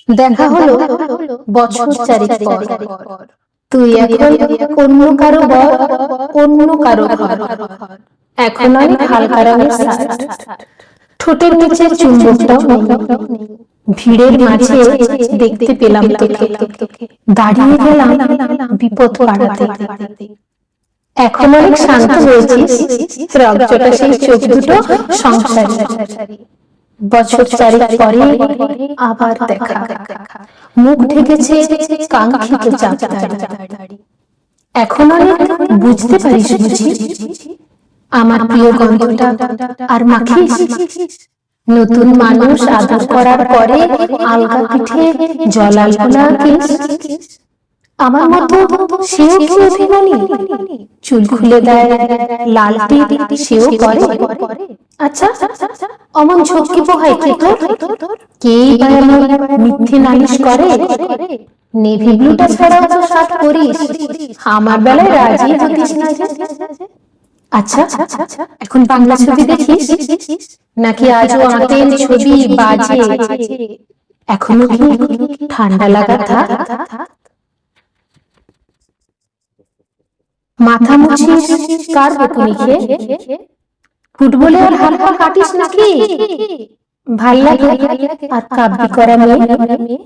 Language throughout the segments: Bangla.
দেখা হলো বছর চারেক পর। তুই এখন অন্য কারো বর, অন্য কারো ঘর। এখন আমি হালকা রঙের শার্ট, ঠোঁটের নিচের চুম্বকটাও নেই। ভিড়ের মাঝে দেখতে পেলাম তোকে, দাঁড়িয়ে গেলাম বিপদ পাড়াতে। এখন অনেক শান্ত হয়েছিস, রক্তটা সেই চোখ দুটো সংসারী। বছর চারেক পরে আবার দেখা, মুখ ঢেকেছে কাঙ্ক্ষিত চাপদাড়ি। এখন অনেক বুঝতে পারিস বুঝি আমার প্রিয় গন্ধটা আর মাখিস। নতুন মানুষ আদর করার পরে আলগা পিঠে জলাল গোলা কেস। আমার মতো সেও কি অভিমানী? চুল খুলে দেয়, লাল টিপ সেও করে। আচ্ছা, অমন ঝক্কি পোহায় কে তোর? কেই বা এমন মিথ্যে নালিশ করে? নেভি ব্লুটা ছাড়াও তো শার্ট পরিস, আমার বেলায় রাজি হতিস না যে। আচ্ছা, এখন বাংলা ছবি দেখিস নাকি আজও আঁতেল ছবি বাজে? এখনো কি ঠান্ডা লাগা থাক? মাথা মুছিস কার বকুনি খেয়ে? ফুটবলে আর হাত পা কাটিস নাকি? ভাল লাগে আর কাব্যি করা মেয়ে?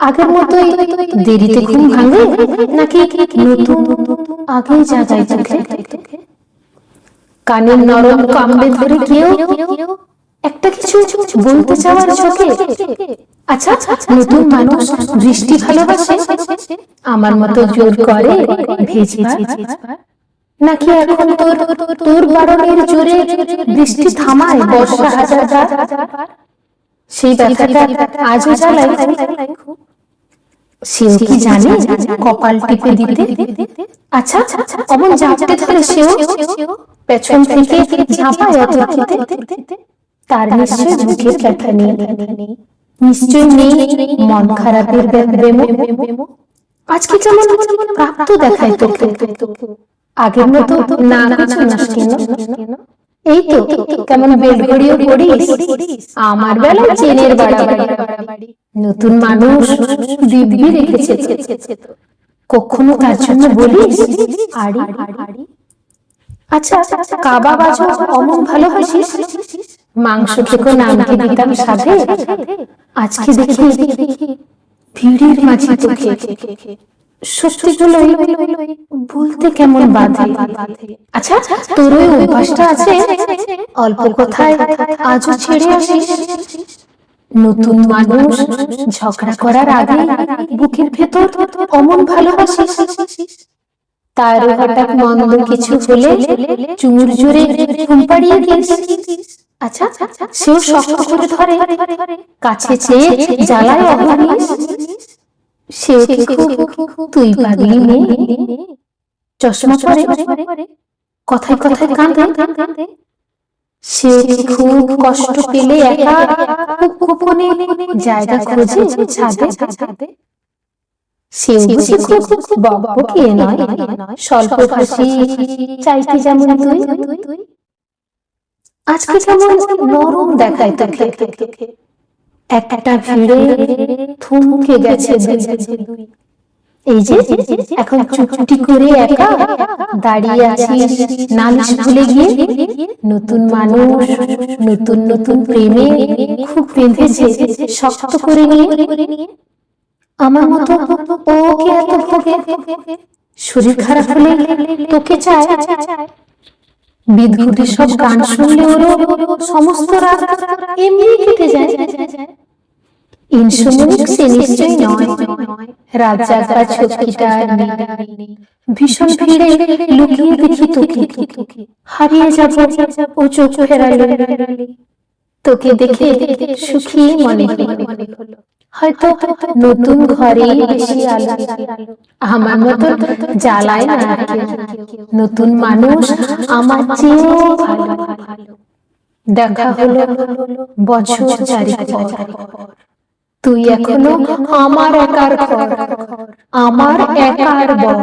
আগের মতোই দেরিতে ঘুম ভাঙে নাকি নতুন আগেই জাগায় চোখে? কানের নরম কামড়ে ধরে কেউ একটা কিছু বলতে চাওয়ার ঝোঁকে? আচ্ছা, নতুন মানুষ বৃষ্টি ভালোবাসে আমার মতো জোর করে ভেজবার? নাকি এখন তোর বারণের জোরে বৃষ্টি থামায় বর্ষা হাজার বার? সেই ব্যথাটা আজও জ্বালায় খুব। সেও কি জানে কপাল টিপে দিতে? আচ্ছা, অমন জাপটে ধরে সেও পেছন থেকে ঝাঁপায় অতর্কিতে? তার নিশ্চয় মুখের ব্যথা নেই, নিশ্চয় নেই মন খারাপের বেমো। আজকে কেমন প্রাপ্ত দেখায় তোকে? আগের মতো না গুছানাস কেন? এই তো কেমন বেল ঘড়িও পড়িস, আমার বেলায় চেনের বাড়াবাড়ি। নতুন মানুষ দিব্যি রেখেছে তো, কখনো তার জন্য বলিস আড়ি? আচ্ছা, কাবাব আজও অমন ভালোবাসিস? মাংস খেকো নামকে দিতাম সাধে, আজকে দেখি ভিড়ের মাঝে তোকে সত্যিগুলোই বলতে কেমন বাধে। আচ্ছা, তোর ওই অভ্যাসটা আছে অল্প কথায় আজও ছেড়ে আসিস? নতুন মানুষ ঝগড়া করার আগে বুকের ভেতর অমন ভালোবাসিস? তার হঠাৎ মন্দ কিছু হলে চুমুর জোরে ঘুম পাড়িয়ে দিস? আচ্ছা, সেও শক্ত করে ধরে, কাছে চেয়ে জ্বালায় অহর্নিশ? সেও কি খুব তুই পাগলি মেয়ে? চশমা পরে, কথায় কথায় কাঁদে? সেও কি খুব কষ্ট পেলে একা খুব গোপনে জায়গা খোঁজে ছাদে? সেও বুঝি খুব বকবকে নয়, স্বল্পভাষী, চাইতে যেমন তুই? আজকে কেমন নরম দেখায় তোকে, একটা ভিড়ে থমকে গেছে দুই। এই যে এখন চুপটি করে একা দাঁড়িয়ে আছিস নালিশ ভুলে গিয়ে। নতুন মানুষ নতুন নতুন প্রেমে খুব বেঁধেছে শক্ত করে নিয়ে। আমার মতো ওকে এত ভোগে, শরীর খারাপ হলে তোকে চায়। বিদঘুটে সব গান শুনলে ওরও সমস্ত রাত এমনি কেটে যায়। ইনসোমনিক সে নিশ্চয় নয়, রাত জাগবার ঝক্কিটা নেই। ভীষণ ভিড়ে লুকিয়ে দেখি তোকে, হারিয়ে যাব ও চোখ ফেরালে। তোকে দেখে সুখী মনে হলো, হয়তো নতুন ঘরে বেশি আলো। আমার মতো জ্বালায় না নতুন মানুষ আমার চেয়েও ভালো। দেখা হলো বছর চারেক পর। তুই এখনো আমার একার ঘর, আমার একার বর।